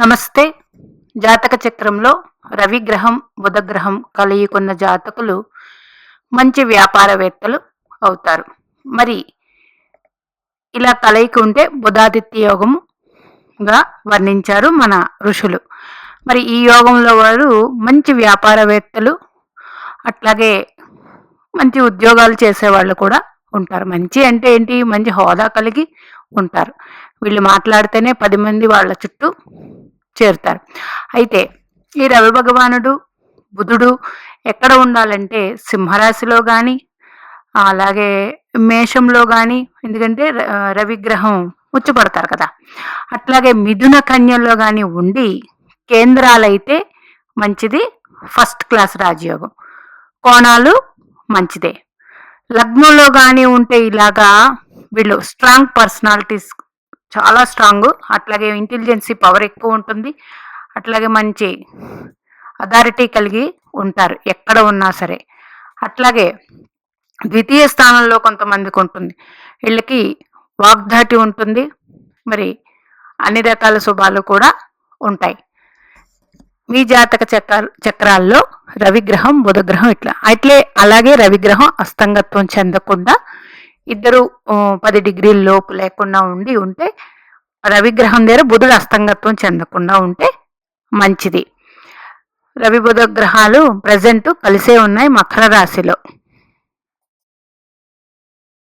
నమస్తే. జాతక చక్రంలో రవిగ్రహం బుధగ్రహం కలియుకున్న జాతకులు మంచి వ్యాపారవేత్తలు అవుతారు. మరి ఇలా కలయిక ఉంటే బుధాదిత్య యోగంగా వర్ణించారు మన ఋషులు. మరి ఈ యోగంలో వారు మంచి వ్యాపారవేత్తలు, అట్లాగే మంచి ఉద్యోగాలు చేసేవాళ్ళు కూడా ఉంటారు. మంచి అంటే ఏంటి, మంచి హోదా కలిగి ఉంటారు. వీళ్ళు మాట్లాడితేనే 10 మంది వాళ్ళ చుట్టూ చేరుతారు. అయితే ఈ రవి భగవానుడు బుధుడు ఎక్కడ ఉండాలంటే సింహరాశిలో కానీ, అలాగే మేషంలో కానీ, ఎందుకంటే రవిగ్రహం ముచ్చుపడతారు కదా, అట్లాగే మిథున కన్యలో కానీ ఉండి కేంద్రాలైతే మంచిది. ఫస్ట్ క్లాస్ రాజయోగం. కోణాలు మంచిదే. లగ్నంలో కానీ ఉంటే ఇలాగా వీళ్ళు స్ట్రాంగ్ పర్సనాలిటీస్, చాలా స్ట్రాంగ్, అట్లాగే ఇంటెలిజెన్సీ పవర్ ఎక్కువ ఉంటుంది, అట్లాగే మంచి అథారిటీ కలిగి ఉంటారు ఎక్కడ ఉన్నా సరే. అట్లాగే ద్వితీయ స్థానంలో కొంతమందికి ఉంటుంది, వీళ్ళకి వాగ్ధాటి ఉంటుంది. మరి అన్ని రకాల శుభాలు కూడా ఉంటాయి. మీ జాతక చక్రాల్లో రవిగ్రహం బుధగ్రహం అలాగే రవిగ్రహం అస్తంగత్వం చెందకుండా ఇద్దరు 10 డిగ్రీల లోపు లేకుండా ఉంటే, రవిగ్రహం దగ్గర బుధుడు అస్తంగత్వం చెందకుండా ఉంటే మంచిది. రవి బుధ గ్రహాలు ప్రజెంట్ కలిసే ఉన్నాయి మకర రాశిలో.